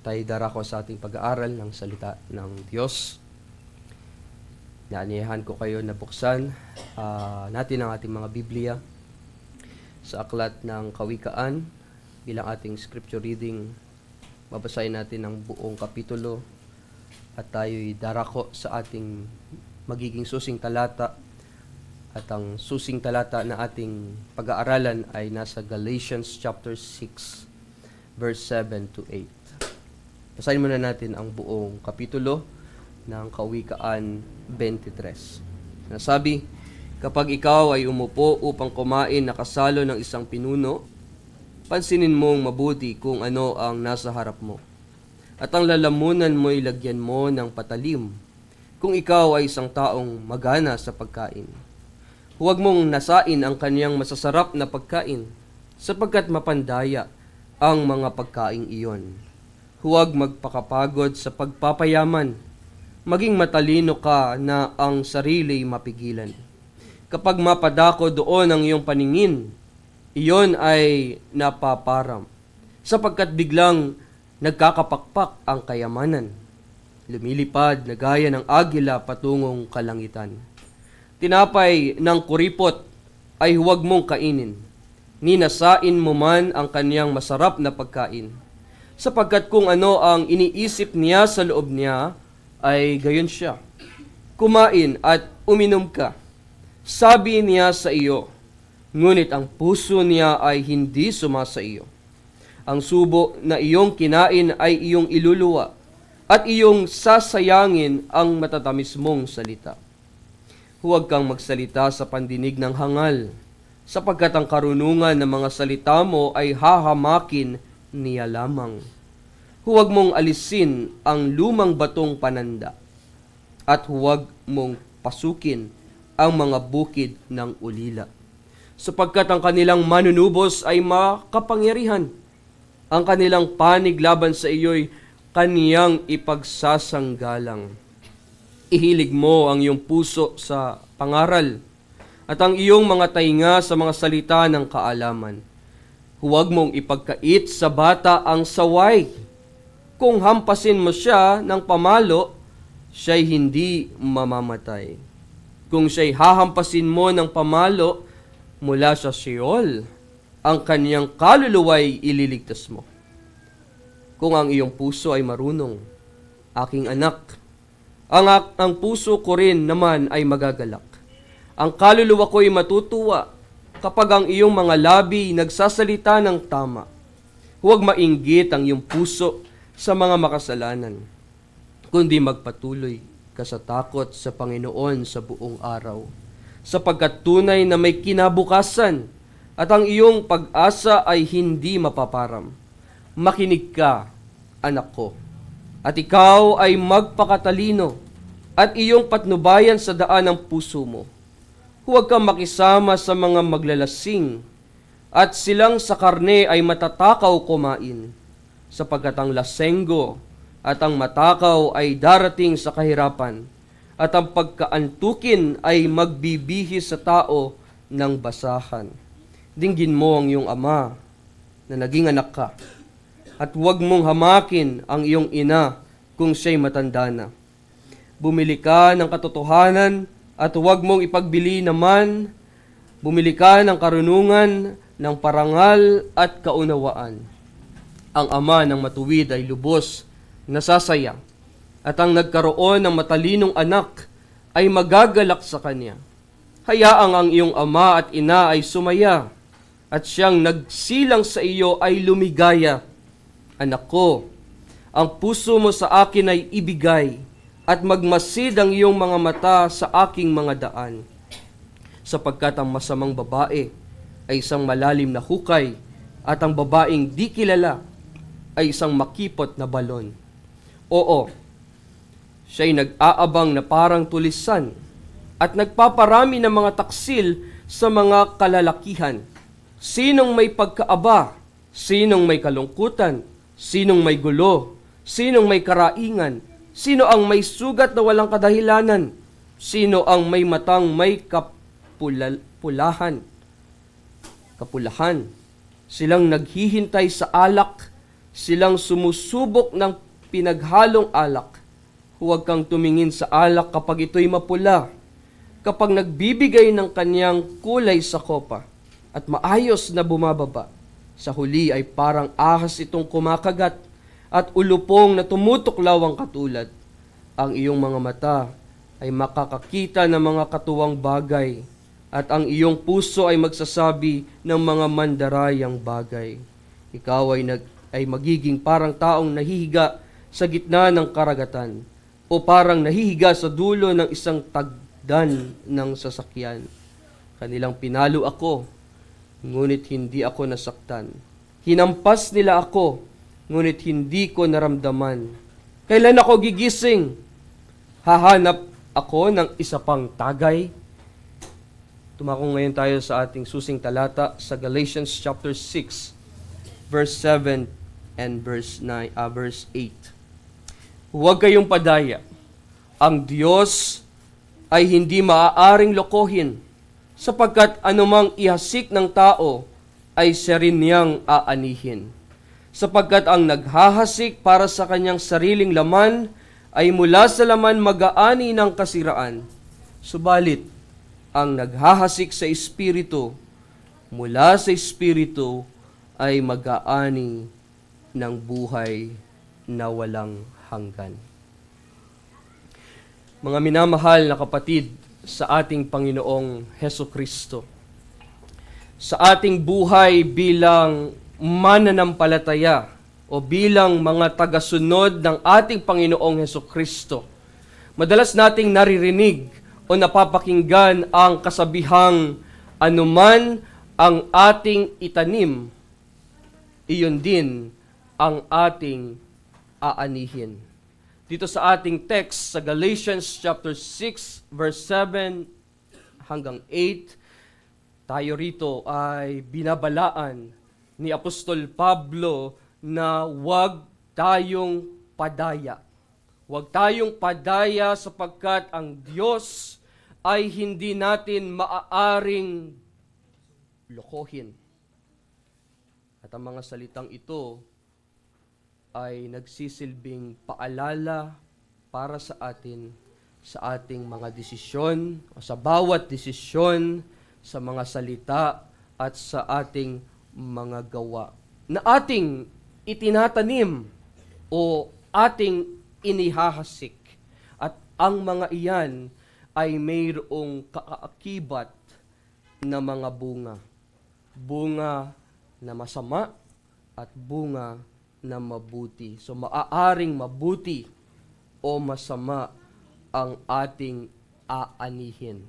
tayo darako sa ating pag-aaral ng salita ng Diyos. Naaniyahan ko kayo na buksan natin ang ating mga Biblia sa aklat ng Kawikaan bilang ating scripture reading. Babasahin natin ang buong kapitulo at tayo'y darako sa ating magiging susing talata. At ang susing talata na ating pag-aaralan ay nasa Galatians chapter 6 verse 7 to 8. Basahin muna natin ang buong kapitulo ng Kawikaan 23. Nasabi, kapag ikaw ay umupo upang kumain na kasalo ng isang pinuno, pansinin mong mabuti kung ano ang nasa harap mo. At ang lalamunan mo'y lagyan mo ng patalim kung ikaw ay isang taong magana sa pagkain. Huwag mong nasain ang kaniyang masasarap na pagkain, sapagkat mapandaya ang mga pagkaing iyon. Huwag magpakapagod sa pagpapayaman, maging matalino ka na ang sarili mapigilan. Kapag mapadako doon ang iyong paningin, iyon ay napaparam, sapagkat biglang nagkakapakpak ang kayamanan. Lumilipad na gaya ng agila patungong kalangitan. Tinapay ng kuripot ay huwag mong kainin. Ninasain mo man ang kaniyang masarap na pagkain. Sapagkat kung ano ang iniisip niya sa loob niya, ay gayon siya. Kumain at uminom ka. Sabi niya sa iyo, ngunit ang puso niya ay hindi sumasa iyo. Ang subo na iyong kinain ay iyong iluluwa, at iyong sasayangin ang matatamis mong salita. Huwag kang magsalita sa pandinig ng hangal, sapagkat ang karunungan ng mga salita mo ay hahamakin niya lamang. Huwag mong alisin ang lumang batong pananda, at huwag mong pasukin ang mga bukid ng ulila, sapagkat ang kanilang manunubos ay makapangyarihan. Ang kanilang panig laban sa iyo'y kaniyang ipagsasanggalang. Ihilig mo ang iyong puso sa pangaral at ang iyong mga tainga sa mga salita ng kaalaman. Huwag mong ipagkait sa bata ang saway. Kung hampasin mo siya ng pamalo, siya'y hindi mamamatay. Kung siya'y hahampasin mo ng pamalo mula sa Sheol, ang kaniyang kaluluwa'y ililigtas mo. Kung ang iyong puso ay marunong, aking anak, ang puso ko rin naman ay magagalak. Ang kaluluwa ko'y matutuwa kapag ang iyong mga labi nagsasalita ng tama. Huwag mainggit ang iyong puso sa mga makasalanan, kundi magpatuloy ka sa takot sa Panginoon sa buong araw, sapagkat tunay na may kinabukasan at ang iyong pag-asa ay hindi mapaparam. Makinig ka, anak ko, at ikaw ay magpakatalino at iyong patnubayan sa daan ng puso mo. Huwag kang makisama sa mga maglalasing at silang sa karne ay matatakaw kumain, sapagkat ang lasenggo at ang matakaw ay darating sa kahirapan at ang pagkaantukin ay magbibihis sa tao ng basahan. Dinggin mo ang iyong ama na naging anak ka, at huwag mong hamakin ang iyong ina kung siya'y matanda na. Bumili ka ng katotohanan at huwag mong ipagbili naman. Bumili ka ng karunungan, ng parangal at kaunawaan. Ang ama ng matuwid ay lubos nasasaya, at ang nagkaroon ng matalinong anak ay magagalak sa kanya. Hayaang ang iyong ama at ina ay sumaya, at siyang nagsilang sa iyo ay lumigaya. Anak ko, ang puso mo sa akin ay ibigay, at magmasid ang iyong mga mata sa aking mga daan. Sapagkat ang masamang babae ay isang malalim na hukay, at ang babaeng di kilala ay isang makipot na balon. Oo, siya'y nag-aabang na parang tulisan, at nagpaparami ng mga taksil sa mga kalalakihan. Sinong may pagkaaba? Sinong may kalungkutan? Sinong may gulo? Sinong may karaingan? Sino ang may sugat na walang kadahilanan? Sino ang may matang may kapulahan? Silang naghihintay sa alak, silang sumusubok ng pinaghalong alak. Huwag kang tumingin sa alak kapag ito'y mapula, kapag nagbibigay ng kanyang kulay sa kopa at maayos na bumababa. Sa huli ay parang ahas itong kumakagat at ulupong na tumutuklaw ang katulad. Ang iyong mga mata ay makakakita ng mga katuwang bagay at ang iyong puso ay magsasabi ng mga mandarayang bagay. Ikaw ay magiging parang taong nahihiga sa gitna ng karagatan o parang nahihiga sa dulo ng isang tagdan ng sasakyan. Kanilang pinalo ako, ngunit hindi ako nasaktan. Hinampas nila ako, ngunit hindi ko naramdaman. Kailan ako gigising? Hahanap ako ng isa pang tagay? Tumako ngayon tayo sa ating susing talata sa Galatians chapter 6, verse 7 and verse 8. Huwag kayong padaya. Ang Diyos ay hindi maaaring lokohin, sapagkat anumang ihasik ng tao ay siya rin niyang aanihin. Sapagkat ang naghahasik para sa kanyang sariling laman ay mula sa laman mag-aani ng kasiraan. Subalit, ang naghahasik sa Espiritu, mula sa Espiritu ay mag-aani ng buhay na walang hanggan. Mga minamahal na kapatid sa ating Panginoong Hesukristo, sa ating buhay bilang mananampalataya o bilang mga tagasunod ng ating Panginoong Hesukristo, madalas nating naririnig o napapakinggan ang kasabihang anuman ang ating itanim, iyon din ang ating aanihin. Dito sa ating text sa Galatians chapter 6 verse 7 hanggang 8, tayo rito ay binabalaan ni Apostol Pablo na huwag tayong padaya. Huwag tayong padaya sapagkat ang Diyos ay hindi natin maaaring lokohin. At ang mga salitang ito ay nagsisilbing paalala para sa atin sa ating mga desisyon o sa bawat desisyon, sa mga salita at sa ating mga gawa na ating itinatanim o ating inihahasik. At ang mga iyan ay mayroong kaakibat na mga bunga. Bunga na masama at bunga na mabuti. So maaaring mabuti o masama ang ating aanihin.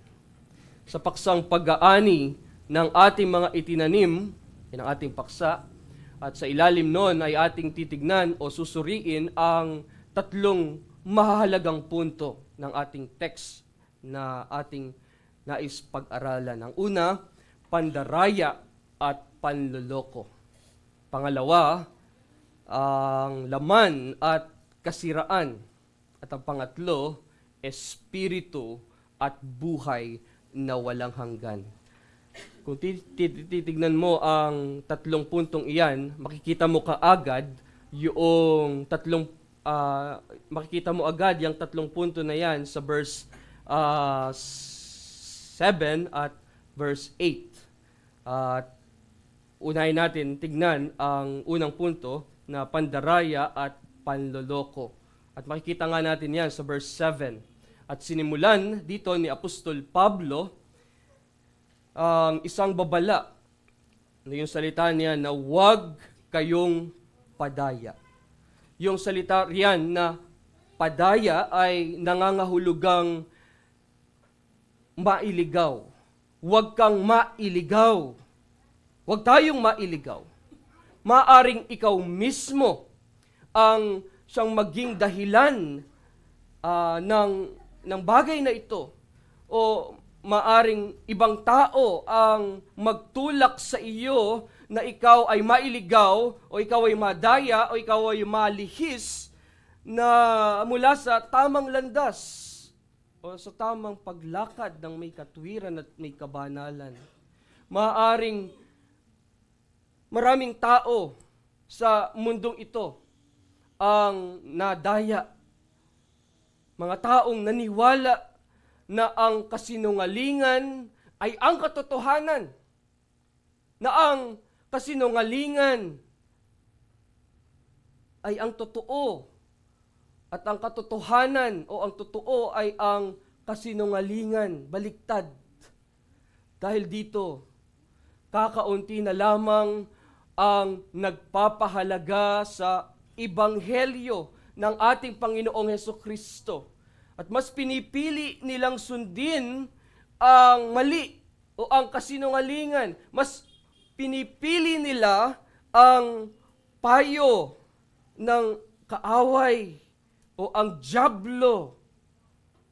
Sa paksang pag-aani ng ating mga itinanim, yan ang ating paksa, at sa ilalim nun ay ating titignan o susuriin ang tatlong mahalagang punto ng ating text na ating nais pag-aralan. Ang una, pandaraya at panloloko. Pangalawa, ang laman at kasiraan. At ang pangatlo, espiritu at buhay na walang hanggan. Kung titignan mo ang tatlong puntong iyan, makikita mo kaagad yung yung tatlong punto na yan sa verse 7 at verse 8. At unahin natin tignan ang unang punto na pandaraya at panloloko. At makikita nga natin yan sa verse 7. At sinimulan dito ni Apostol Pablo ang isang babala. Yung salita niya na huwag kayong padaya. Yung salita riyan na padaya ay nangangahulugang mailigaw. Huwag kang mailigaw. Huwag tayong mailigaw. Maaring ikaw mismo ang siyang maging dahilan ng bagay na ito. O maaring ibang tao ang magtulak sa iyo na ikaw ay mailigaw o ikaw ay madaya o ikaw ay malihis na mula sa tamang landas o sa tamang paglakad ng may katwiran at may kabanalan. Maaring maraming tao sa mundong ito ang nadaya. Mga taong naniwala na ang kasinungalingan ay ang katotohanan. Na ang kasinungalingan ay ang totoo. At ang katotohanan o ang totoo ay ang kasinungalingan. Baliktad. Dahil dito, kakaunti na lamang ang nagpapahalaga sa Ebanghelyo ng ating Panginoong Hesukristo. At mas pinipili nilang sundin ang mali o ang kasinungalingan. Mas pinipili nila ang payo ng kaaway o ang dyablo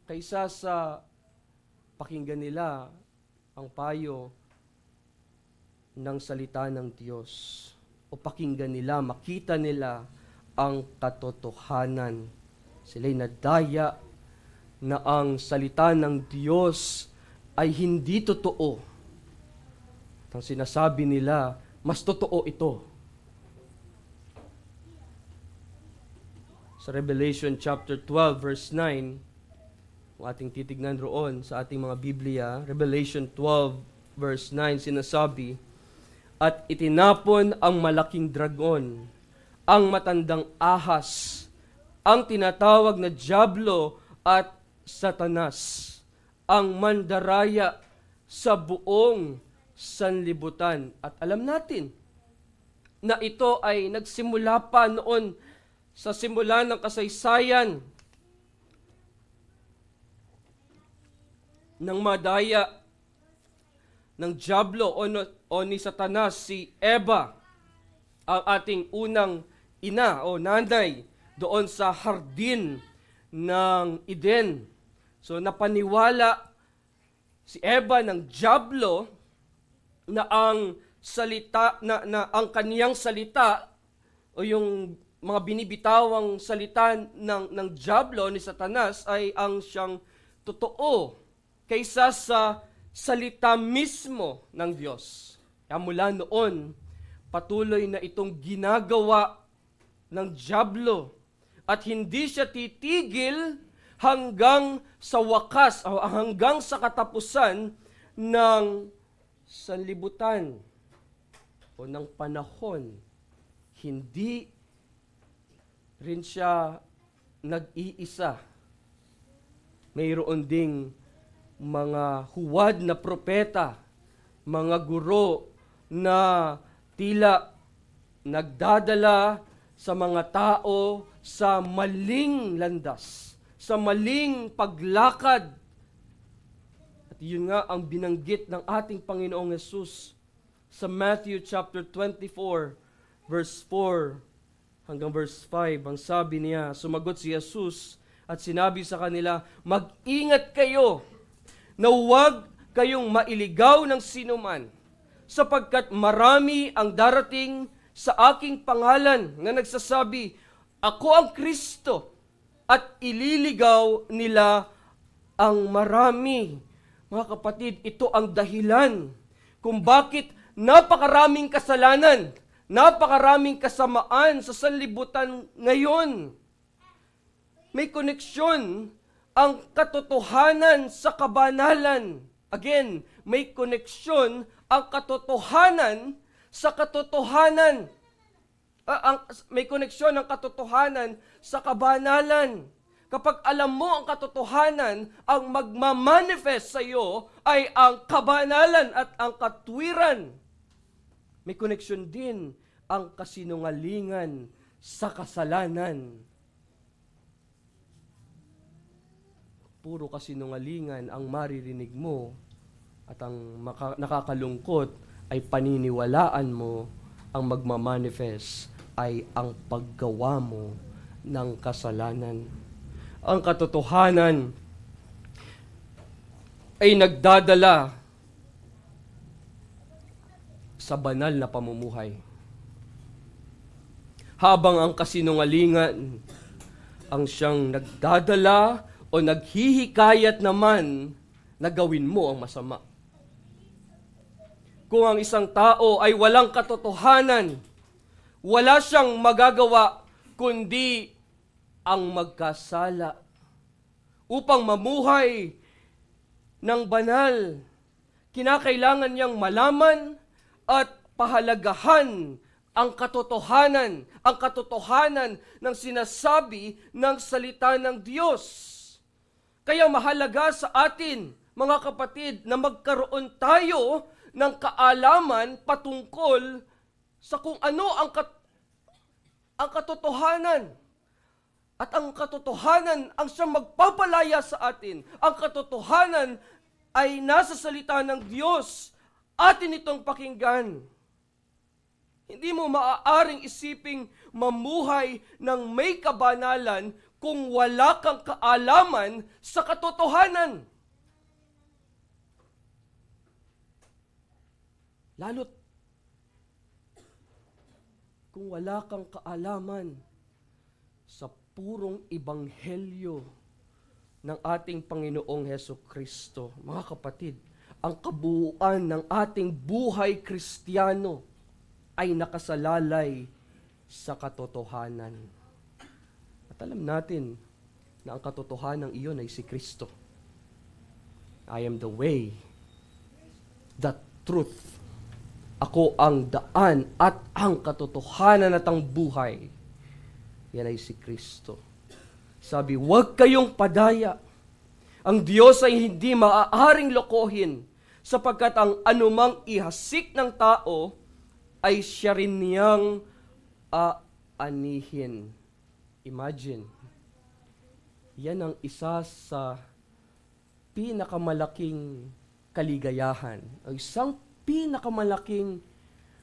kaysa sa pakinggan nila ang payo ng salita ng Diyos o pakinggan nila, makita nila ang katotohanan. Sila'y nadaya na ang salita ng Diyos ay hindi totoo. At ang sinasabi nila, mas totoo ito. Sa Revelation chapter 12 verse 9, kung ating titignan roon sa ating mga Biblia, Revelation 12 verse 9 sinasabi, at itinapon ang malaking dragon, ang matandang ahas, ang tinatawag na dyablo at Satanas, ang mandaraya sa buong sanlibutan. At alam natin na ito ay nagsimula pa noon sa simula ng kasaysayan ng madaya ng dyablo o ni Satanas, si Eva, ang ating unang ina o nanay doon sa hardin ng Eden. So napaniwala si Eva ng dyablo na ang salita na ang kaniyang salita o yung mga binibitawang salita ng dyablo ni Satanas ay ang siyang totoo kaysa sa salita mismo ng Diyos. Kaya mula noon, patuloy na itong ginagawa ng dyablo at hindi siya titigil hanggang sa wakas o hanggang sa katapusan ng sanlibutan o ng panahon. Hindi rin siya nag-iisa. Mayroon ding mga huwad na propeta, mga guro na tila nagdadala sa mga tao sa maling landas, sa maling paglakad. At yun nga ang binanggit ng ating Panginoong Hesus sa Matthew chapter 24, verse 4 hanggang verse 5. Ang sabi niya, sumagot si Jesus at sinabi sa kanila, mag-ingat kayo na huwag kayong mailigaw ng sinuman, sapagkat marami ang darating sa aking pangalan na nagsasabi, ako ang Kristo, at ililigaw nila ang marami. Mga kapatid, ito ang dahilan kung bakit napakaraming kasalanan, napakaraming kasamaan sa sanlibutan ngayon. May koneksyon ang katotohanan sa kabanalan. Again, may koneksyon ang katotohanan sa katotohanan. May koneksyon ang katotohanan sa kabanalan. Kapag alam mo ang katotohanan, ang magmamanifest sa iyo ay ang kabanalan at ang katwiran. May koneksyon din ang kasinungalingan sa kasalanan. Puro kasinungalingan ang maririnig mo at ang nakakalungkot ay paniniwalaan mo, ang magmamanifest ay ang paggawa mo ng kasalanan. Ang katotohanan ay nagdadala sa banal na pamumuhay. Habang ang kasinungalingan ang siyang nagdadala o naghihikayat naman na gawin mo ang masama. Kung ang isang tao ay walang katotohanan, Wala siyang magagawa kundi ang magkasala upang mamuhay ng banal. Kinakailangan niyang malaman at pahalagahan ang katotohanan ng sinasabi ng salita ng Diyos. Kaya mahalaga sa atin, mga kapatid, na magkaroon tayo ng kaalaman patungkol sa kung ano ang katotohanan. At ang katotohanan ang siyang magpapalaya sa atin. Ang katotohanan ay nasa salita ng Diyos. Atin itong pakinggan. Hindi mo maaaring isiping mamuhay ng may kabanalan kung wala kang kaalaman sa katotohanan. Lalo't kung wala kang kaalaman sa purong ebanghelyo ng ating Panginoong Hesukristo. Mga kapatid, ang kabuuan ng ating buhay Kristiyano ay nakasalalay sa katotohanan. At alam natin na ang katotohanan iyon ay si Kristo. I am the way, the truth. Ako ang daan at ang katotohanan at ang buhay. Yan ay si Kristo. Sabi, huwag kayong padaya. Ang Diyos ay hindi maaaring lokohin sapagkat ang anumang ihasik ng tao ay siya rin niyang aanihin. Imagine, yan ang isa sa pinakamalaking kaligayahan. Ang isang pinakamalaking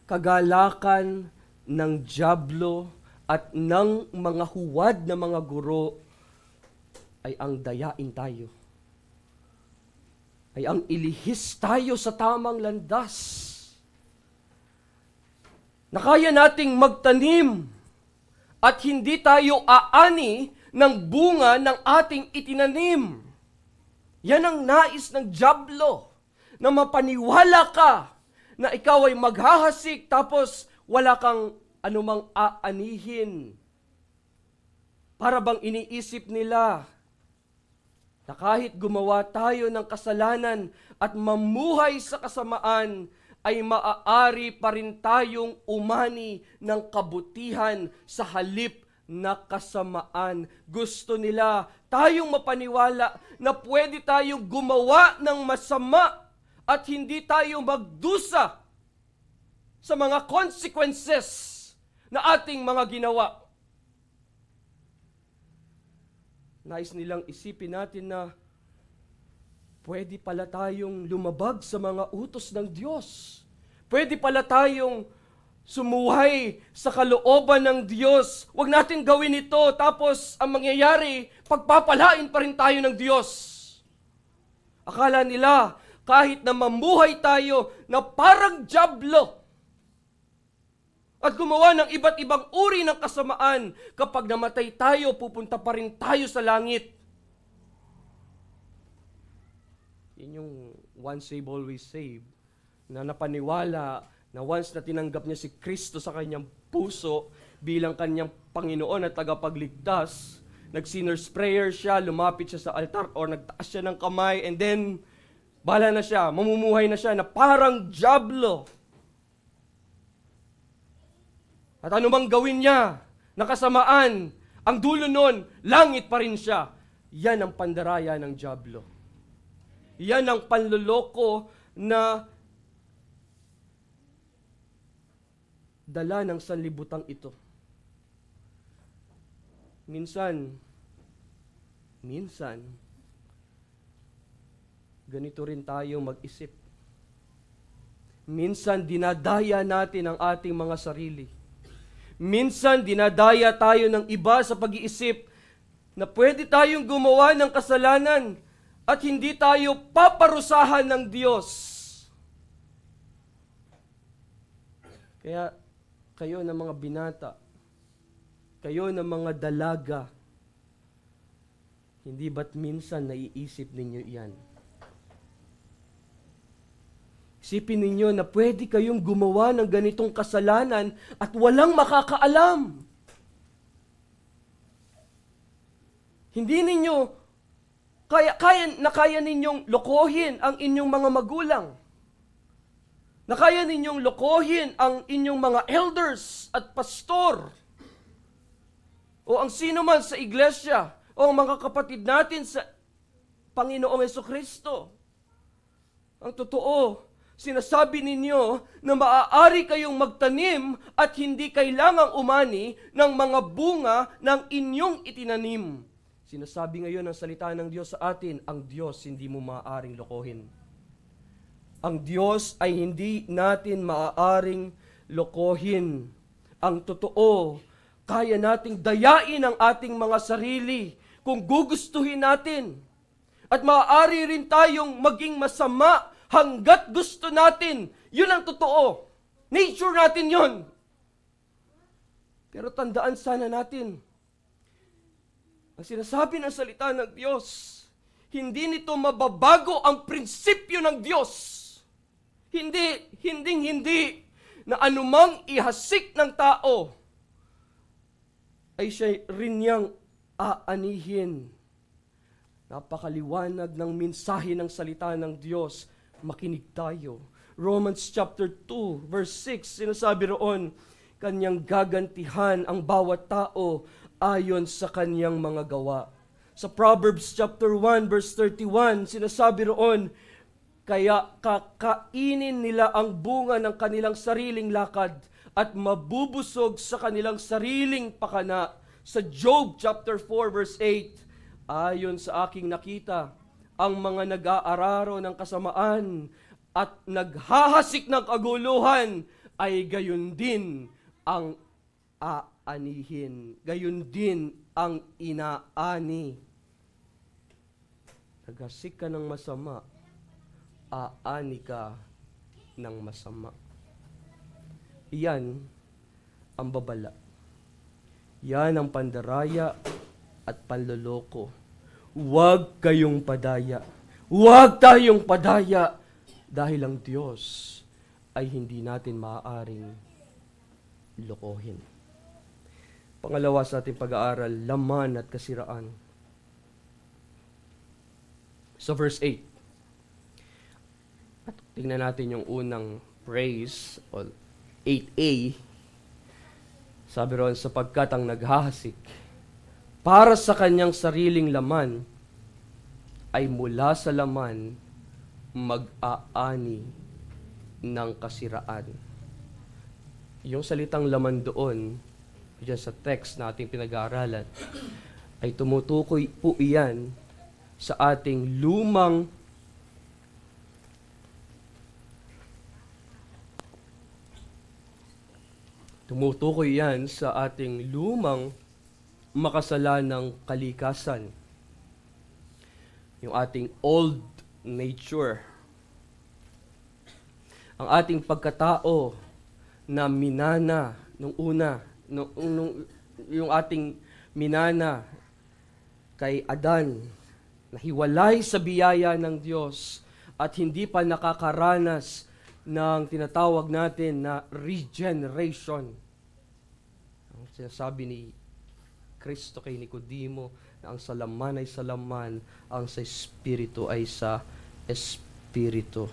kagalakan ng dyablo at ng mga huwad na mga guro ay ang dayain tayo. Ay ang ilihis tayo sa tamang landas. Na kaya nating magtanim at hindi tayo aani ng bunga ng ating itinanim. Yan ang nais ng dyablo, na mapaniwala ka na ikaw ay maghahasik tapos wala kang anumang aanihin. Para bang iniisip nila na kahit gumawa tayo ng kasalanan at mamuhay sa kasamaan, ay maaari pa rin tayong umani ng kabutihan sa halip na kasamaan. Gusto nila tayong mapaniwala na pwede tayong gumawa ng masama at hindi tayo magdusa sa mga consequences na ating mga ginawa. Nais nilang isipin natin na pwede pala tayong lumabag sa mga utos ng Diyos. Pwede pala tayong sumuhay sa kalooban ng Diyos. Huwag natin gawin ito, tapos ang mangyayari, pagpapalain pa rin tayo ng Diyos. Akala nila, kahit na mamuhay tayo na parang dyablo at gumawa ng iba't ibang uri ng kasamaan, kapag namatay tayo, pupunta pa rin tayo sa langit. Yun yung once save, always save, na napaniwala na once na tinanggap niya si Kristo sa kanyang puso bilang kanyang Panginoon at tagapagligtas, nag-sinner's prayer siya, lumapit siya sa altar or nagtaas siya ng kamay, and then bala na siya, mamumuhay na siya na parang dyablo. At anumang gawin niya na kasamaan, ang dulo nun, langit pa rin siya. Yan ang pandaraya ng dyablo. Yan ang panloloko na dala ng sanlibutang ito. Minsan, ganito rin tayo mag-isip. Minsan, dinadaya natin ang ating mga sarili. Minsan, dinadaya tayo ng iba sa pag-iisip na pwede tayong gumawa ng kasalanan at hindi tayo paparusahan ng Diyos. Kaya, kayo na mga binata, kayo na mga dalaga, hindi ba't minsan naiisip ninyo iyan? Isipin ninyo na pwede kayong gumawa ng ganitong kasalanan at walang makakaalam. Hindi ninyo kaya ninyong lokohin ang inyong mga magulang. Na kaya ninyong lokohin ang inyong mga elders at pastor. O ang sino man sa iglesia o ang mga kapatid natin sa Panginoong Jesucristo. Ang totoo, sinasabi ninyo na maaari kayong magtanim at hindi kailangang umani ng mga bunga ng inyong itinanim. Sinasabi ngayon ng salita ng Diyos sa atin, ang Diyos hindi mo maaaring lokohin. Ang Diyos ay hindi natin maaaring lokohin. Ang totoo, kaya nating dayain ang ating mga sarili kung gugustuhin natin. At maaari rin tayong maging masama hanggat gusto natin. Yun ang totoo. Nature natin yun. Pero tandaan sana natin, ang sinasabi ng salita ng Diyos, hindi nito mababago ang prinsipyo ng Diyos. Hindi na anumang ihasik ng tao ay siya rin niyang aanihin. Napakaliwanag ng mensahe ng salita ng Diyos. Makinig tayo. Romans chapter 2 verse 6, sinasabi roon, kanyang gagantihan ang bawat tao ayon sa kanyang mga gawa. Sa Proverbs chapter 1 verse 31, sinasabi roon, kaya kakainin nila ang bunga ng kanilang sariling lakad at mabubusog sa kanilang sariling pakana. Sa Job chapter 4 verse 8, ayon sa aking nakita, ang mga nag-aararo ng kasamaan at naghahasik ng kaguluhan ay gayon din ang aanihin. Gayon din ang inaani. Naghasik ka ng masama, aani ka ng masama. Iyan ang babala. Yan ang pandaraya at panloloko. Huwag kayong padaya. Huwag tayong padaya dahil ang Diyos ay hindi natin maaaring lokohin. Pangalawa sa ating pag-aaral, laman at kasiraan. So verse 8. At tingnan natin yung unang phrase, o 8a. Sabi roon, sapagkat ang naghahasik para sa kanyang sariling laman ay mula sa laman mag-aani ng kasiraan. Yung salitang laman doon, dyan sa text na ating pinag-aaralan, ay tumutukoy po iyan sa ating lumang makasalanang kalikasan. Yung ating old nature. Ang ating pagkatao na minana nung una, yung ating minana kay Adan, nahiwalay sa biyaya ng Diyos at hindi pa nakakaranas ng tinatawag natin na regeneration. Ang sinasabi ni Kristo kay Nicodemo na ang sa laman ay sa laman, ang sa espiritu ay sa espiritu.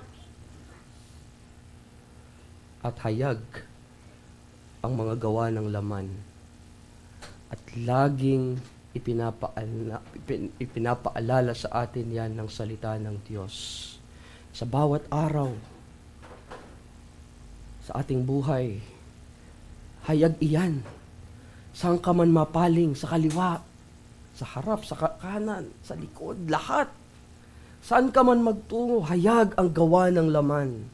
At hayag ang mga gawa ng laman. At laging ipinapaalala sa atin yan ng salita ng Diyos. Sa bawat araw, sa ating buhay, hayag iyan. Saan ka man mapaling, sa kaliwa, sa harap, sa kanan, sa likod, lahat. Saan ka man magtungo, hayag ang gawa ng laman.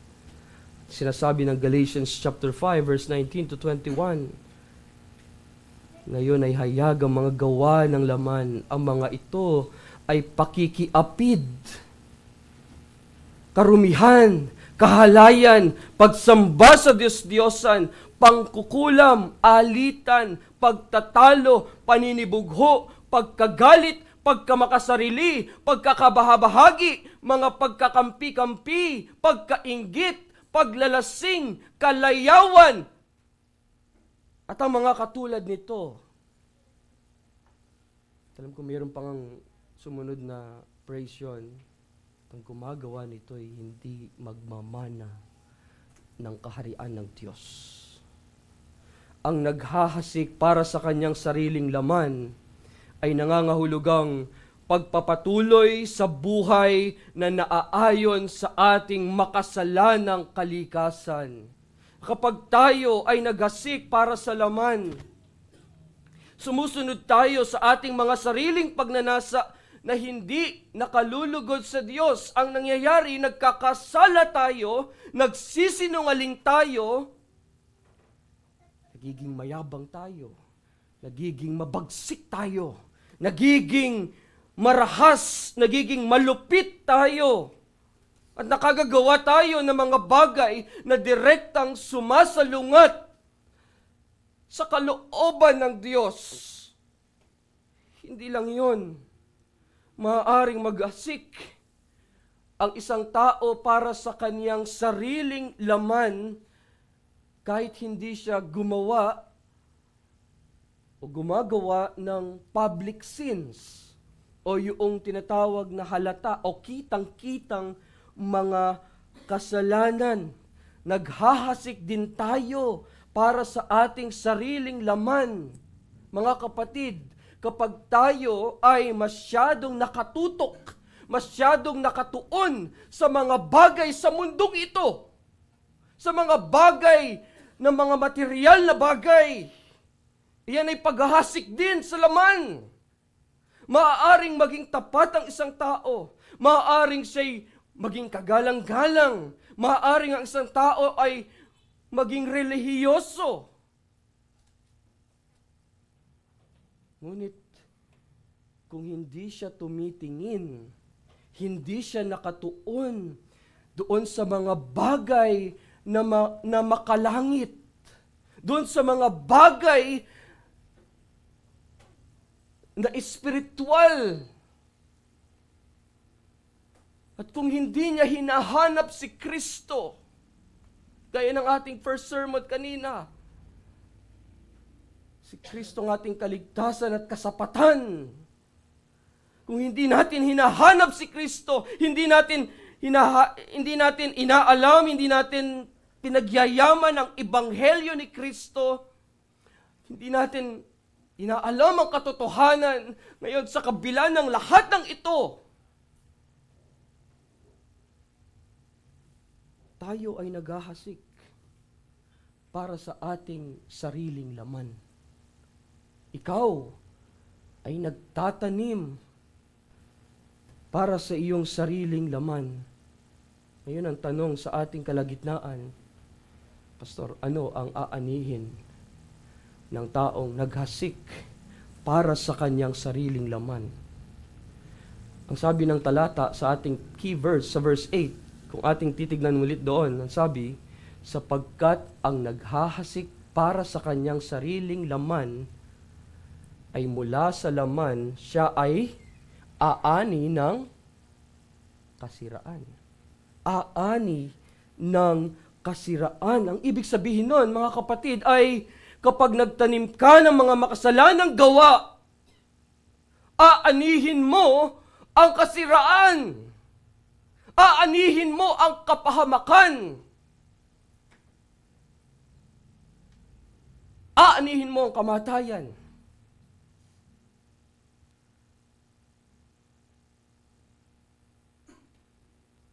Sinasabi ng Galatians chapter 5 verse 19 to 21. Ngayon ay hayag ang mga gawa ng laman. Ang mga ito ay pakikiapid, karumihan, kahalayan, pagsamba sa Diyos-Diyosan, pangkukulam, alitan, pagtatalo, paninibugho, pagkagalit, pagkamakasarili, pagkakabahabahagi, mga pagkakampi-kampi, pagkainggit, paglalasing, kalayawan, at ang mga katulad nito. Alam ko mayroon pang sumunod na praise yun. Ang gumagawa nito ay hindi magmamana ng kaharian ng Diyos. Ang naghahasik para sa kanyang sariling laman ay nangangahulugang pagpapatuloy sa buhay na naaayon sa ating makasalanang kalikasan. Kapag tayo ay naghasik para sa laman, sumusunod tayo sa ating mga sariling pagnanasa na hindi nakalulugod sa Diyos. Ang nangyayari, nagkakasala tayo, nagsisinungaling tayo, nagiging mayabang tayo, nagiging mabagsik tayo, nagiging marahas, nagiging malupit tayo, at nakagagawa tayo ng mga bagay na direktang sumasalungat sa kalooban ng Diyos. Hindi lang yun. Maaaring mag-asik ang isang tao para sa kanyang sariling laman kahit hindi siya gumawa o gumagawa ng public sins o yung tinatawag na halata o kitang-kitang mga kasalanan. Naghahasik din tayo para sa ating sariling laman. Mga kapatid, kapag tayo ay masyadong nakatutok, masyadong nakatuon sa mga bagay sa mundong ito, sa mga bagay na mga material na bagay, iyan ay paghahasik din sa laman. Maaaring maging tapat ang isang tao, maaaring siya'y maging kagalang-galang, maaaring ang isang tao ay maging relihiyoso. Ngunit, kung hindi siya tumitingin, hindi siya nakatuon doon sa mga bagay na makalangit, doon sa mga bagay na espiritual, at kung hindi niya hinahanap si Kristo, gaya ng ating first sermon kanina, si Kristo ang ating kaligtasan at kasapatan. Kung hindi natin hinahanap si Kristo, hindi natin inaalam, hindi natin pinagyayaman ang ebanghelyo ni Kristo, hindi natin inaalam ang katotohanan, ngayon sa kabila ng lahat ng ito, tayo ay naghahasik para sa ating sariling laman. Ikaw ay nagtatanim para sa iyong sariling laman. Ngayon ang tanong sa ating kalagitnaan, Pastor, ano ang aanihin ng taong naghasik para sa kanyang sariling laman? Ang sabi ng talata sa ating key verse, sa verse 8, kung ating titignan ulit doon, ang sabi, sapagkat ang naghahasik para sa kanyang sariling laman ay mula sa laman siya ay aani ng kasiraan. Aani ng kasiraan. Ang ibig sabihin nun, mga kapatid, ay kapag nagtanim ka ng mga makasalanang gawa, aanihin mo ang kasiraan. Aanihin mo ang kapahamakan. Aanihin mo ang kamatayan.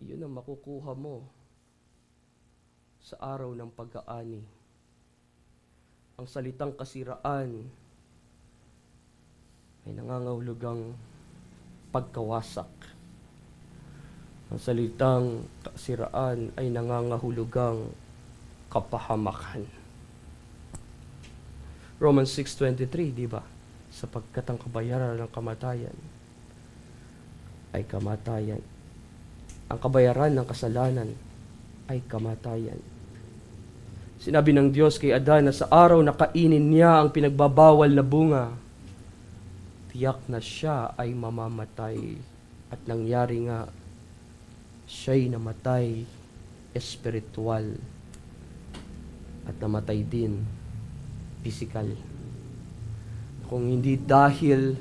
Iyon ang makukuha mo sa araw ng pag-aani. Ang salitang kasiraan ay nangangahulugang pagkawasak. Ang salitang kasiraan ay nangangahulugang kapahamakan. Romans 6:23, di ba? Sapagkat ang kabayaran ng kamatayan ay kamatayan. Ang kabayaran ng kasalanan ay kamatayan. Sinabi ng Diyos kay Adan na sa araw na kainin niya ang pinagbabawal na bunga, tiyak na siya ay mamamatay. At nangyari nga, siya'y namatay espiritual at namatay din physical. Kung hindi dahil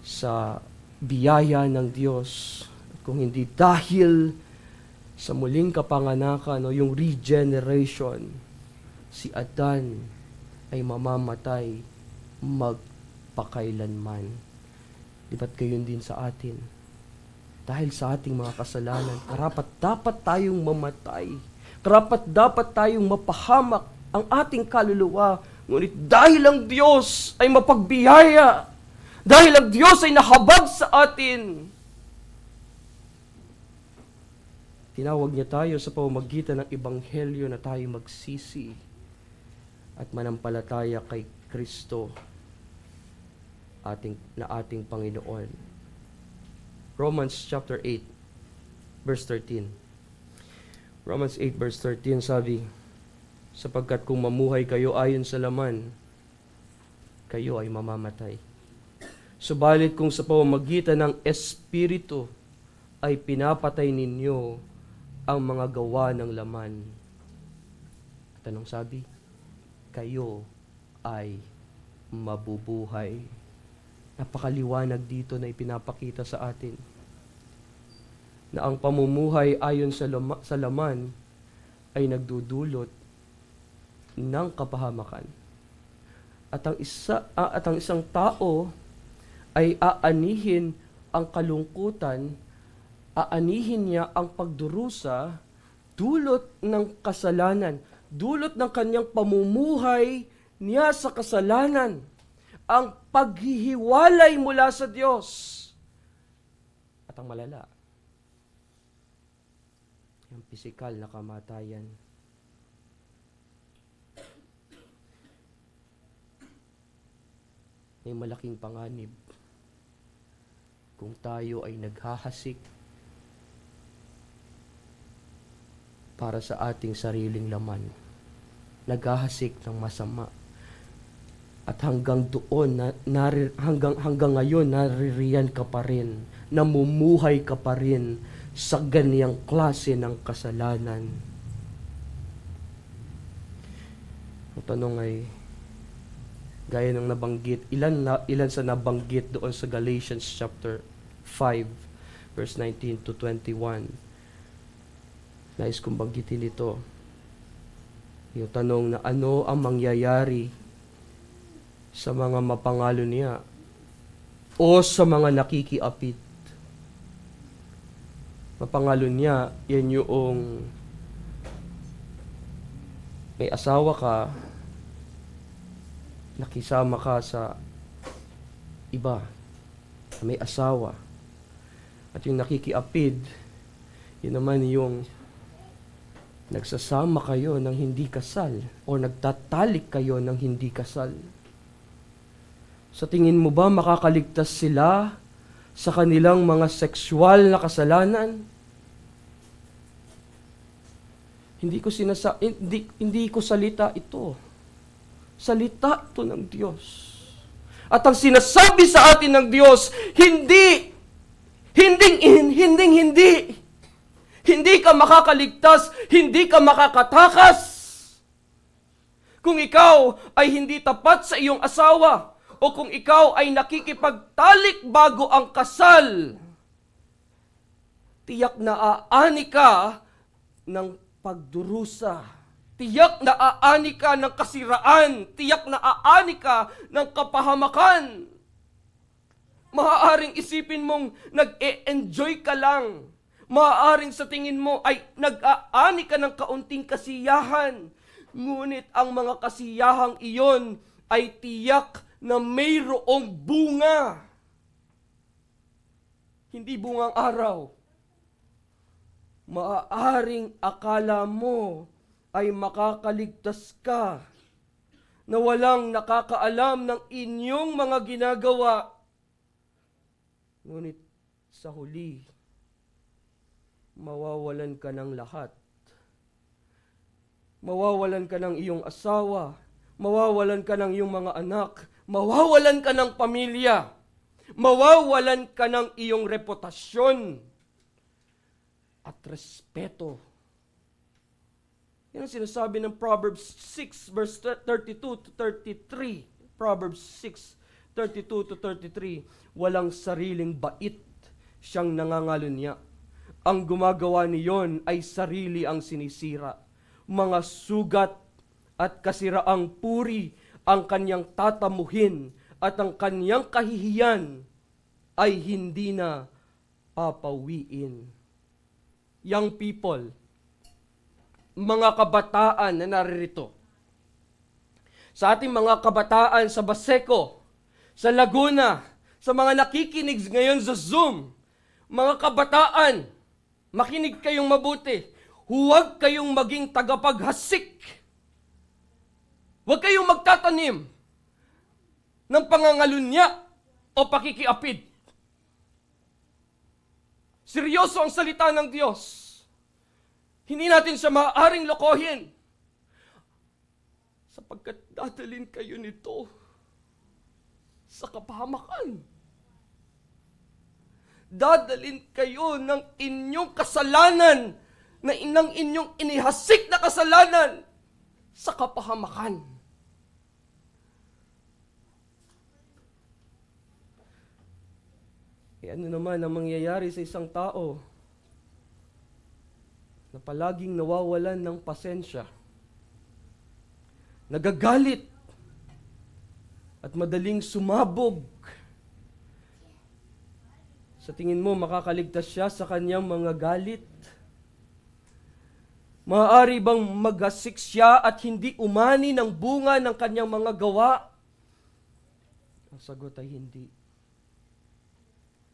sa biyaya ng Diyos, kung hindi dahil sa muling kapanganakan o yung regeneration, si Adan ay mamamatay magpakailanman. Di ba't gayon din sa atin? Dahil sa ating mga kasalanan, dapat tayong mamatay. Dapat tayong mapahamak ang ating kaluluwa. Ngunit dahil ang Diyos ay mapagbiyaya, dahil ang Diyos ay nahabag sa atin, tinawag niya tayo sa pamamagitan ng Ebanghelyo na tayo magsisi at manampalataya kay Kristo na ating Panginoon. Romans chapter 8, verse 13. Romans 8, verse 13 sabi, sapagkat kung mamuhay kayo ayon sa laman, kayo ay mamamatay. Subalit kung sa pamamagitan ng Espiritu ay pinapatay ninyo ang mga gawa ng laman. At anong sabi? Kayo ay mabubuhay. Napakaliwanag dito na ipinapakita sa atin na ang pamumuhay ayon sa laman ay nagdudulot ng kapahamakan. At ang isang tao ay aanihin ang kalungkutan, aanihin niya ang pagdurusa, dulot ng kasalanan, dulot ng kanyang pamumuhay niya sa kasalanan, ang paghihiwalay mula sa Diyos. At ang malala, yung pisikal na kamatayan. May malaking panganib kung tayo ay naghahasik para sa ating sariling laman, naghahasik ng masama, at hanggang doon hanggang ngayon naririyan ka pa rin, namumuhay ka pa rin sa ganyang klase ng kasalanan. Ang tanong ay, gaya ng nabanggit, ilan sa nabanggit doon sa Galatians chapter 5, verse 19 to 21. Nais kong banggitin ito. Yung tanong na ano ang mangyayari sa mga mapangalo niya o sa mga nakikiapit. Mapangalo niya, yan yung may asawa ka, nakisama ka sa iba, may asawa. At yung nakikiapid, yun naman yung nagsasama kayo ng hindi kasal o nagtatalik kayo ng hindi kasal. Sa tingin mo ba makakaligtas sila sa kanilang mga sexual na kasalanan? Hindi ko salita ito. Salita ito ng Diyos. At ang sinasabi sa atin ng Diyos, hindi ka makakaligtas, hindi ka makakatakas kung ikaw ay hindi tapat sa iyong asawa o kung ikaw ay nakikipagtalik bago ang kasal. Tiyak na aani ka ng pagdurusa. Tiyak na aani ka ng kasiraan. Tiyak na aani ka ng kapahamakan. Maaaring isipin mong nag-e-enjoy ka lang. Maaaring sa tingin mo ay nag-aani ka ng kaunting kasiyahan. Ngunit ang mga kasiyahang iyon ay tiyak na mayroong bunga. Hindi bungang araw. Maaaring akala mo ay makakaligtas ka na walang nakakaalam ng inyong mga ginagawa. Ngunit sa huli, mawawalan ka ng lahat. Mawawalan ka ng iyong asawa, mawawalan ka ng iyong mga anak, mawawalan ka ng pamilya, mawawalan ka ng iyong reputasyon at respeto Yan ang sinasabi ng Proverbs 6 verse 32 to 33. Proverbs 6, 32 to 33. Walang sariling bait siyang nangangalunya. Ang gumagawa niyon ay sarili ang sinisira. Mga sugat at kasiraang puri ang kanyang tatamuhin at ang kanyang kahihiyan ay hindi na papawiin. Young people, mga kabataan na naririto, sa ating mga kabataan sa Baseco, sa Laguna, sa mga nakikinig ngayon sa Zoom, mga kabataan, makinig kayong mabuti. Huwag kayong maging tagapaghasik. Huwag kayong magtatanim ng pangangalunya o pakikiapid. Seryoso ang salita ng Diyos. Hindi natin siya maaaring lokohin. Sapagkat dadalhin kayo nito sa kapahamakan. Dadalhin kayo ng inyong kasalanan, ng inyong inihasik na kasalanan sa kapahamakan. Ano naman ang mangyayari sa isang tao na palaging nawawalan ng pasensya, nagagalit, at madaling sumabog? Sa tingin mo, makakaligtas siya sa kanyang mga galit? Maaari bang maghasik siya at hindi umani ng bunga ng kanyang mga gawa? Ang sagot ay hindi.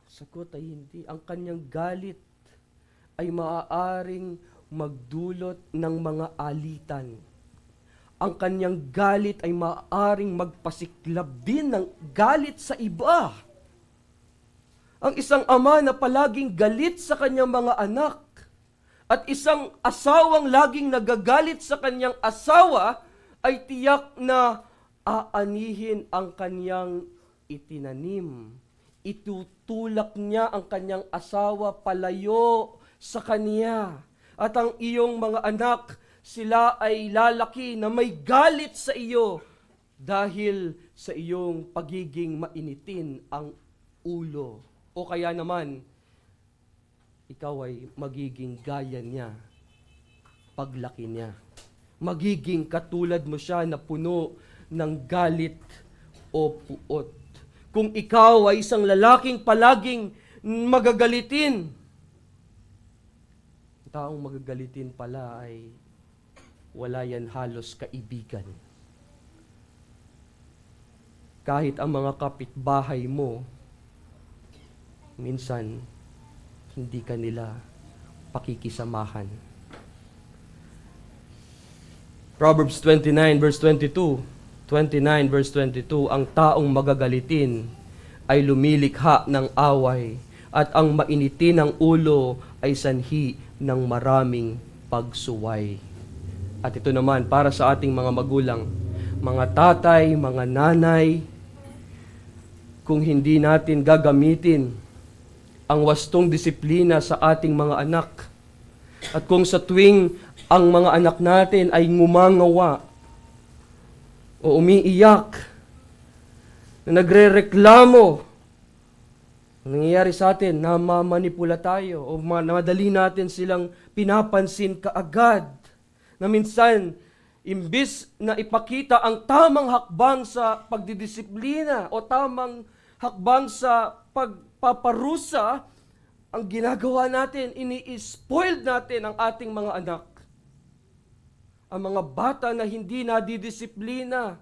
Sagot ay hindi. Ang kanyang galit ay maaaring magdulot ng mga alitan. Ang kanyang galit ay maaaring magpasiklab din ng galit sa iba. Ang isang ama na palaging galit sa kanyang mga anak at isang asawang laging nagagalit sa kanyang asawa ay tiyak na aanihin ang kanyang itinanim. Itutulak niya ang kanyang asawa palayo sa kanya. At ang iyong mga anak, sila ay lalaki na may galit sa iyo dahil sa iyong pagiging mainitin ang ulo. O kaya naman, ikaw ay magiging gaya niya paglaki niya. Magiging katulad mo siya na puno ng galit o puot. Kung ikaw ay isang lalaking palaging magagalitin, taong magagalitin pala ay wala yan halos kaibigan. Kahit ang mga kapitbahay mo, minsan hindi ka nila pakikisamahan. Proverbs 29 verse 22, 29 verse 22, ang taong magagalitin ay lumilikha ng away at ang mainitin ng ulo ay sanhi ng maraming pagsuway. At ito naman para sa ating mga magulang, mga tatay, mga nanay, kung hindi natin gagamitin ang wastong disiplina sa ating mga anak, at kung sa tuwing ang mga anak natin ay ngumangawa o umiiyak, na nagrereklamo, ang nangyayari sa atin, namamanipula tayo o madali natin silang pinapansin kaagad, na minsan, imbis na ipakita ang tamang hakbang sa pagdidisiplina o tamang hakbang sa pagpaparusa, ang ginagawa natin, ini-spoiled natin ang ating mga anak. Ang mga bata na hindi nadidisiplina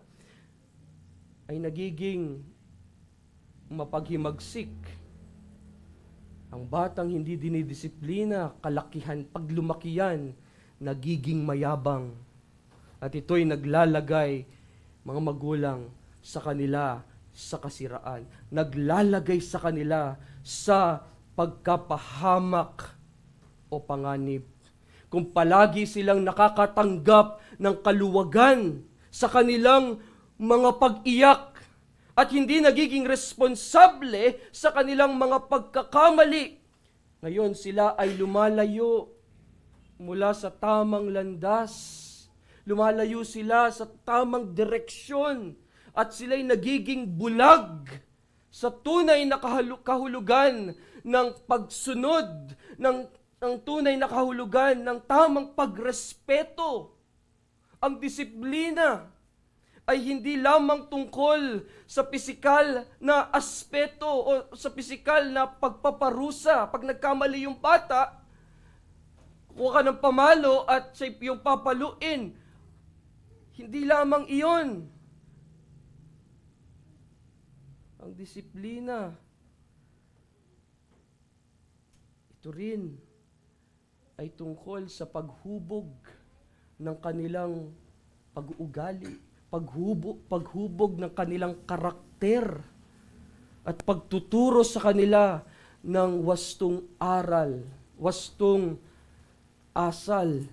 ay nagiging mapaghimagsik. Ang batang hindi dinidisiplina, kalakihan, paglumakiyan, nagiging mayabang. At ito'y naglalagay, mga magulang, sa kanila sa kasiraan. Naglalagay sa kanila sa pagkapahamak o panganib. Kung palagi silang nakakatanggap ng kaluwagan sa kanilang mga pag-iyak at hindi nagiging responsable sa kanilang mga pagkakamali, ngayon sila ay lumalayo mula sa tamang landas. lumalayo sila sa tamang direksyon at sila'y nagiging bulag sa tunay na kahulugan ng pagsunod, ng tunay na kahulugan ng tamang pagrespeto. Ang disiplina ay hindi lamang tungkol sa pisikal na aspeto o sa pisikal na pagpaparusa. Pag nagkamali yung bata, kuha ka ng pamalo at siya yung papaluin. Hindi lamang iyon. Ang disiplina, ito rin ay tungkol sa paghubog ng kanilang pag-uugali, paghubog ng kanilang karakter, at pagtuturo sa kanila ng wastong aral, wastong asal.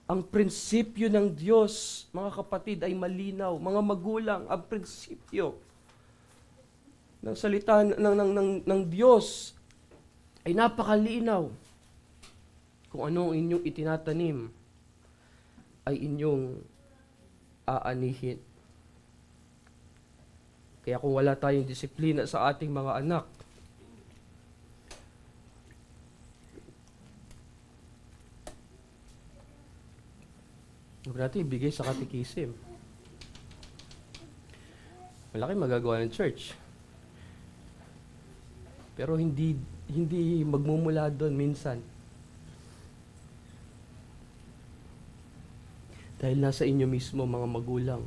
Ang prinsipyo ng Diyos, mga kapatid, ay malinaw. Mga magulang, ang prinsipyo ng salita ng Diyos ay napakalinaw. Kung ano inyong itinatanim, ay inyong aanihin. Kaya kung wala tayong disiplina sa ating mga anak, huwag natin ibigay sa katikisim. Malaki magagawa ng church. Pero hindi magmumula doon minsan. Dahil nasa inyo mismo, mga magulang.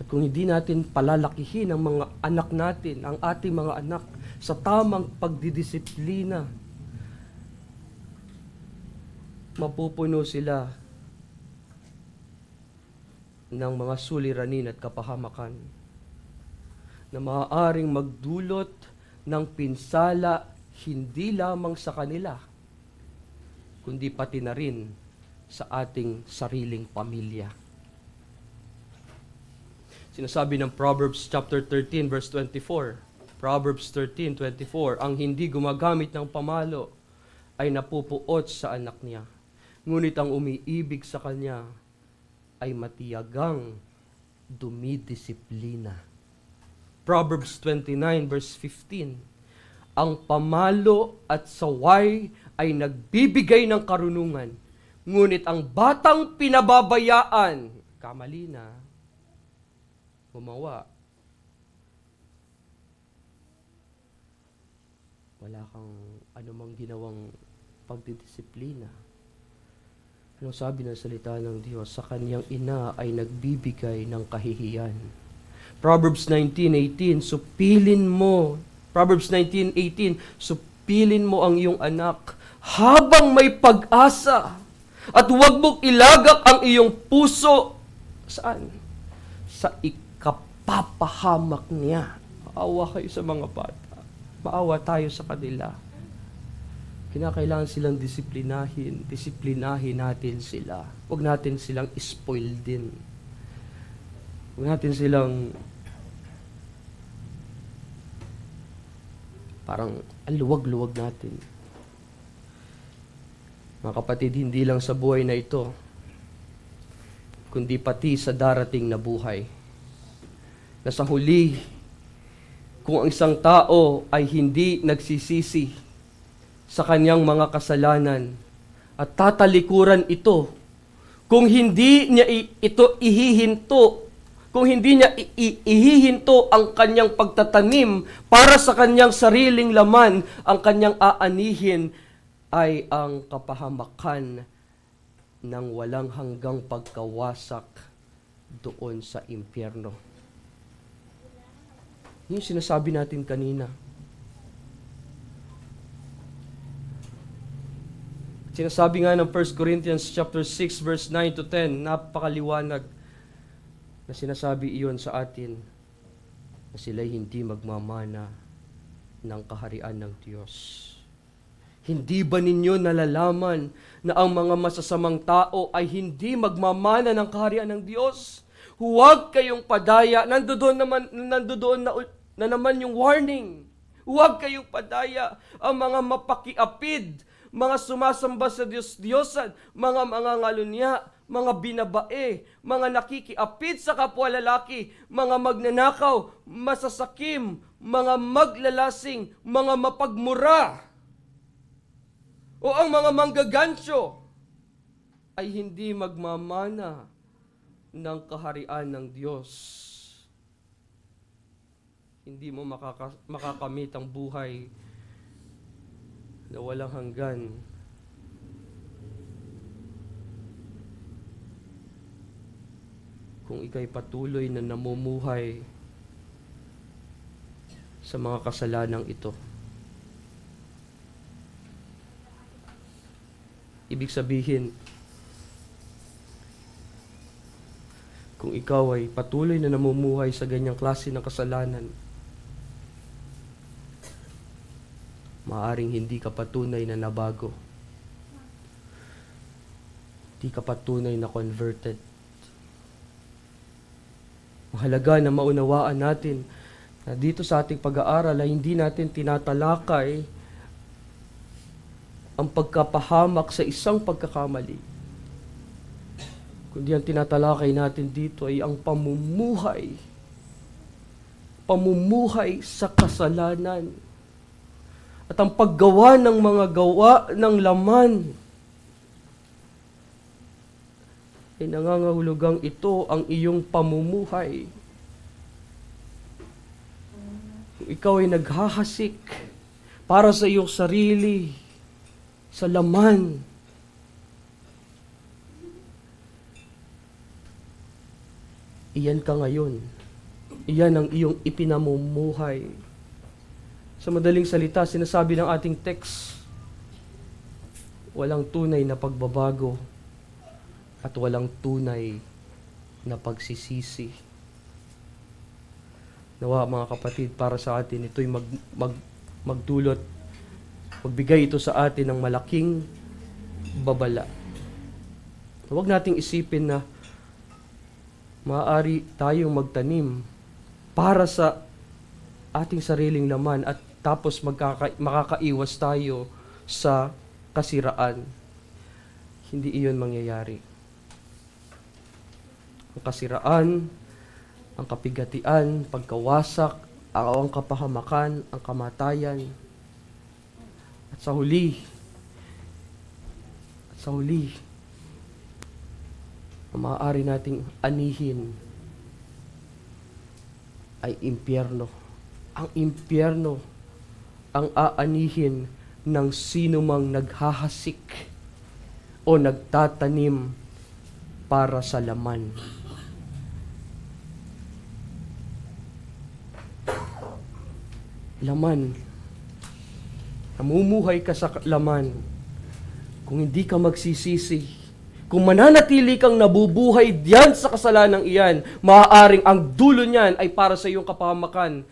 At kung hindi natin palalakihin ang mga anak natin, ang ating mga anak, sa tamang pagdidisiplina, mapupuno sila ng mga suliranin at kapahamakan na maaaring magdulot ng pinsala hindi lamang sa kanila, kundi pati na rin sa ating sariling pamilya. Sinasabi ng Proverbs chapter 13 verse 24. Proverbs 13:24, ang hindi gumagamit ng pamalo ay napupuot sa anak niya. Ngunit ang umiibig sa kanya ay matiyagang dumidisiplina. Proverbs 29 verse 15, ang pamalo at saway ay nagbibigay ng karunungan. Ngunit ang batang pinababayaan, kamali na, gumawa, wala kang anumang ginawang pagdidisiplina. Anong sabi ng salita ng Diyos? Sa kanyang ina ay nagbibigay ng kahihiyan. Proverbs 19:18, supilin mo. Proverbs 19:18, supilin mo ang iyong anak habang may pag-asa. At huwag mong ilagak ang iyong puso, saan? Sa ikapapahamak niya. Maawa kayo sa mga bata. Maawa tayo sa kanila. Kinakailangan silang disiplinahin natin sila. Huwag natin silang spoil din. Huwag natin silang parang aluwag-luwag natin. Mga kapatid, hindi lang sa buhay na ito, kundi pati sa darating na buhay. Na sa huli, kung ang isang tao ay hindi nagsisisi sa kanyang mga kasalanan at tatalikuran ito, kung hindi niya ito ihihinto, kung hindi niya ihihinto ang kanyang pagtatanim para sa kanyang sariling laman, ang kanyang aanihin ay ang kapahamakan ng walang hanggang pagkawasak doon sa impyerno. Yung sinasabi natin kanina. Sinasabi nga ng 1 Corinthians chapter 6 verse 9 to 10, napakaliwanag na sinasabi iyon sa atin na sila'y hindi magmamana ng kaharian ng Diyos. Hindi ba ninyo nalalaman na ang mga masasamang tao ay hindi magmamana ng kaharian ng Diyos? Huwag kayong padaya. Nandoon na naman yung warning. Huwag kayong padaya. Ang mga mapakiapid, mga sumasamba sa Diyos-Diyosan, mga mangangalunya, mga binabae, mga nakikiapid sa kapwa lalaki, mga magnanakaw, masasakim, mga maglalasing, mga mapagmura, o ang mga manggagansyo ay hindi magmamana ng kaharian ng Diyos. Hindi mo makakamit ang buhay na walang hanggan. Kung ika'y patuloy na namumuhay sa mga kasalanang ito. Ibig sabihin, kung ikaw ay patuloy na namumuhay sa ganyang klase ng kasalanan, maaring hindi ka patunay na nabago. Hindi ka patunay na converted. Mahalaga na maunawaan natin na dito sa ating pag-aaral ay hindi natin tinatalakay ang pagkapahamak sa isang pagkakamali. Kundi ang tinatalakay natin dito ay ang pamumuhay sa kasalanan. At ang paggawa ng mga gawa ng laman ay nangangahulugang ito ang iyong pamumuhay. Kung ikaw ay naghahasik para sa iyong sarili, sa laman, iyan ka ngayon. Iyan ang iyong ipinamumuhay. Sa madaling salita, sinasabi ng ating text, walang tunay na pagbabago at walang tunay na pagsisisi. Nawa mga kapatid, para sa atin ito'y magdulot, magbigay ito sa atin ng malaking babala. Huwag nating isipin na maaari tayong magtanim para sa ating sariling laman at tapos makakaiwas tayo sa kasiraan. Hindi iyon mangyayari. Ang kasiraan, ang kapigatian, pagkawasak, ang kapahamakan, ang kamatayan. At sa huli, ang maaari nating anihin ay impyerno. Ang impyerno ang aanihin ng sino mang naghahasik o nagtatanim para sa laman. Laman. Namumuhay ka sa laman. Kung hindi ka magsisisi, kung mananatili kang nabubuhay diyan sa kasalanang iyan, maaaring ang dulo niyan ay para sa iyong kapahamakan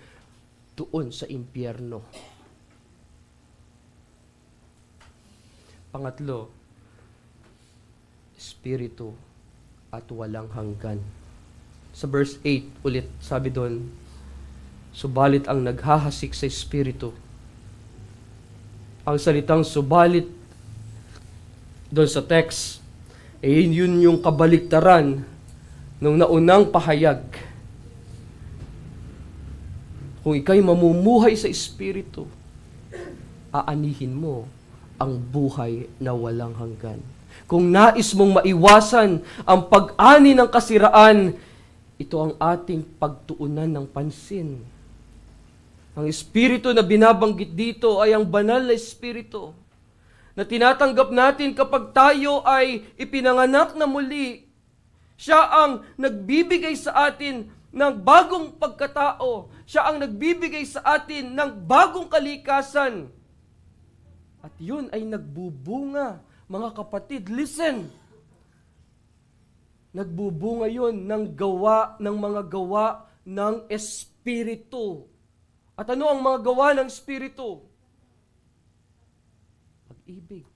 doon sa impyerno. Pangatlo, espiritu at walang hanggan. Sa verse 8 ulit, sabi doon, subalit ang naghahasik sa espiritu. Ang salitang subalit doon sa text, yun yung kabaliktaran ng naunang pahayag. Kung ika'y mamumuhay sa espiritu, aanihin mo ang buhay na walang hanggan. Kung nais mong maiwasan ang pag-ani ng kasiraan, ito ang ating pagtuunan ng pansin. Ang espiritu na binabanggit dito ay ang banal na espiritu na tinatanggap natin kapag tayo ay ipinanganak na muli. Siya ang nagbibigay sa atin ng bagong pagkatao. Siya ang nagbibigay sa atin ng bagong kalikasan. At yun ay nagbubunga. Mga kapatid, listen. Nagbubunga yun ng mga gawa ng espiritu. At ano ang mga gawa ng espiritu? Pag-ibig,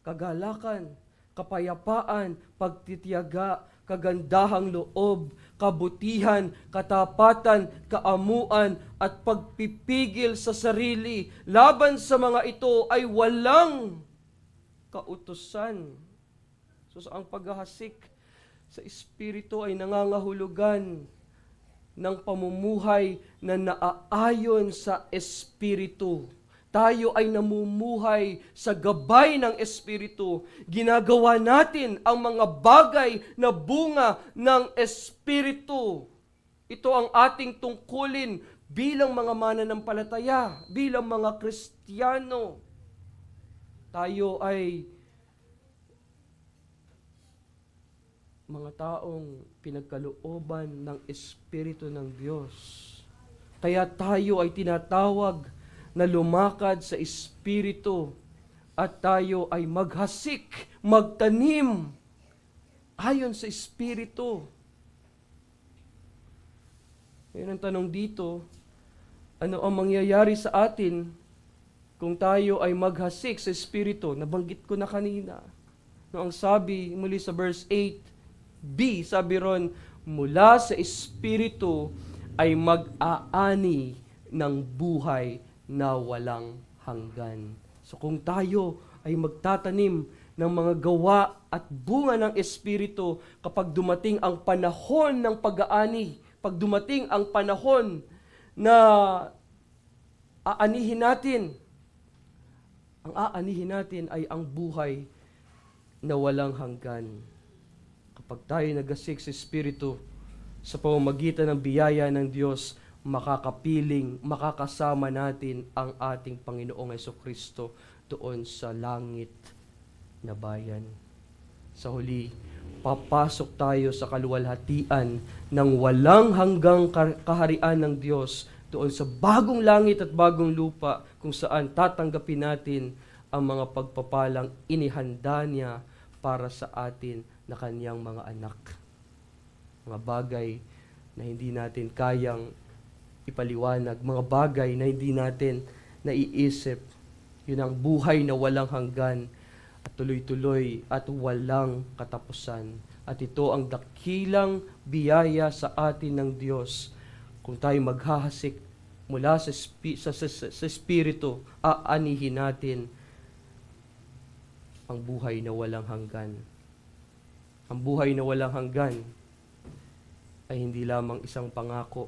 kagalakan, kapayapaan, pagtitiyaga, kagandahang loob, kabutihan, katapatan, kaamuan, at pagpipigil sa sarili. Laban sa mga ito ay walang kautusan. So ang paghahasik sa Espiritu ay nangangahulugan ng pamumuhay na naaayon sa Espiritu. Tayo ay namumuhay sa gabay ng Espiritu. Ginagawa natin ang mga bagay na bunga ng Espiritu. Ito ang ating tungkulin bilang mga mananampalataya, bilang mga Kristiyano. Tayo ay mga taong pinagkalooban ng Espiritu ng Diyos. Kaya tayo ay tinatawag na lumakad sa Espiritu at tayo ay maghasik, magtanim ayon sa Espiritu. Ngayon ang tanong dito, ano ang mangyayari sa atin kung tayo ay maghasik sa Espiritu? Nabanggit ko na kanina. No, ang sabi muli sa verse 8b, sabi ron, mula sa Espiritu ay mag-aani ng buhay na walang hanggan. So kung tayo ay magtatanim ng mga gawa at bunga ng Espiritu, kapag dumating ang panahon ng pag-aani, pag dumating ang panahon na aanihin natin, ang aanihin natin ay ang buhay na walang hanggan. Kapag tayo nagasik sa Espiritu, sa pamamagitan ng biyaya ng Diyos, makakasama natin ang ating Panginoong Jesucristo doon sa langit na bayan. Sa huli, papasok tayo sa kaluwalhatian ng walang hanggang kaharian ng Diyos doon sa bagong langit at bagong lupa kung saan tatanggapin natin ang mga pagpapalang inihanda niya para sa atin na kanyang mga anak. Mga bagay na hindi natin kayang ipaliwanag, mga bagay na hindi natin naiisip. Yun ang buhay na walang hanggan at tuloy-tuloy at walang katapusan. At ito ang dakilang biyaya sa atin ng Diyos. Kung tayo maghahasik mula sa Espiritu, aanihin natin ang buhay na walang hanggan. Ang buhay na walang hanggan ay hindi lamang isang pangako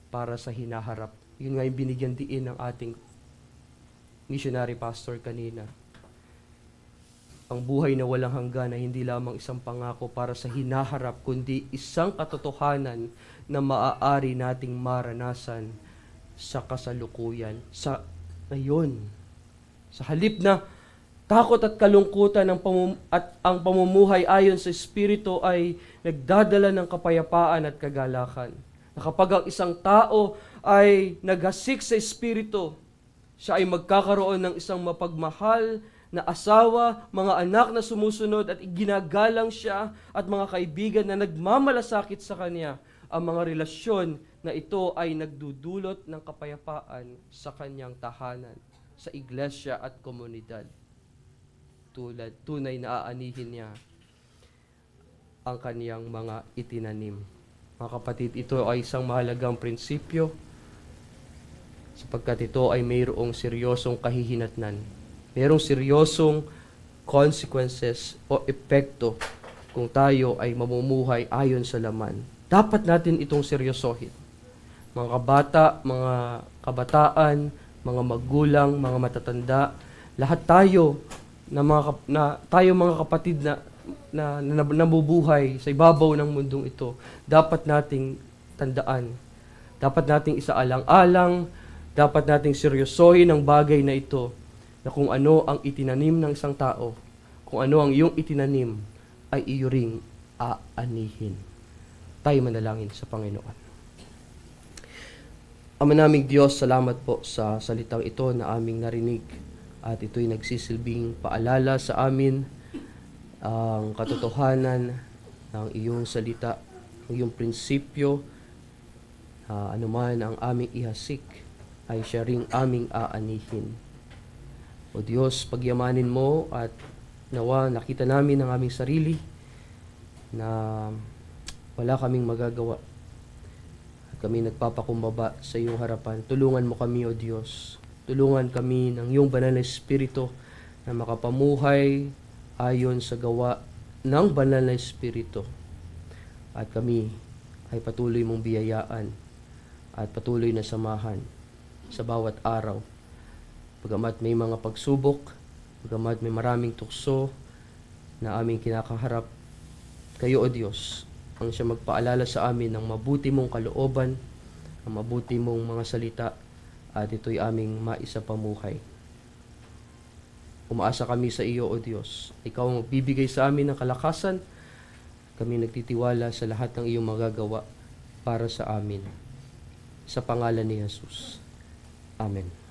para sa hinaharap. Yun nga yung binigyan diin ng ating missionary pastor kanina. Ang buhay na walang hanggan ay hindi lamang isang pangako para sa hinaharap, kundi isang katotohanan na maaari nating maranasan sa kasalukuyan, sa ngayon. Sa halip na takot at kalungkutan at ang pamumuhay ayon sa Espiritu ay nagdadala ng kapayapaan at kagalakan. Na kapag ang isang tao ay naghasik sa Espiritu, siya ay magkakaroon ng isang mapagmahal na asawa, mga anak na sumusunod at ginagalang siya at mga kaibigan na nagmamalasakit sa kanya. Ang mga relasyon na ito ay nagdudulot ng kapayapaan sa kanyang tahanan, sa iglesia at komunidad. Tunay na aanihin niya ang kaniyang mga itinanim. Mga kapatid, ito ay isang mahalagang prinsipyo sapagkat ito ay mayroong seryosong kahihinatnan. Mayroong seryosong consequences o epekto kung tayo ay mamumuhay ayon sa laman. Dapat natin itong seryosohin. Mga kabata, mga kabataan, mga magulang, mga matatanda, lahat tayo mga kapatid na nabubuhay sa ibabaw ng mundong ito, dapat nating tandaan, dapat nating isaalang-alang, dapat nating seryosohin ang bagay na ito, na kung ano ang itinanim ng isang tao, kung ano ang iyong itinanim, ay iyo ring aanihin. Tayo manalangin sa Panginoon. Ama naming Diyos, salamat po sa salitang ito na aming narinig, at ito'y nagsisilbing paalala sa amin ang katotohanan ng iyong salita, ang iyong prinsipyo, anuman ang aming ihasik, ay siya ring aming aanihin. O Diyos, pagyamanin mo at nawa nakita namin ang aming sarili na wala kaming magagawa. At kami nagpapakumbaba sa iyong harapan. Tulungan mo kami, O Diyos. Tulungan kami ng iyong banal na Espiritu na makapamuhay ayon sa gawa ng banal na Espiritu. At kami ay patuloy mong biyayaan at patuloy na samahan sa bawat araw. Bagamat may mga pagsubok, bagamat may maraming tukso na aming kinakaharap, kayo, O Diyos, ang siya magpaalala sa amin ng mabuti mong kalooban, ang mabuti mong mga salita, at ito'y aming maisapamuhay. Umaasa kami sa iyo, O Diyos. Ikaw ang magbibigay sa amin ng kalakasan. Kami nagtitiwala sa lahat ng iyong magagawa para sa amin. Sa pangalan ni Jesus. Amen.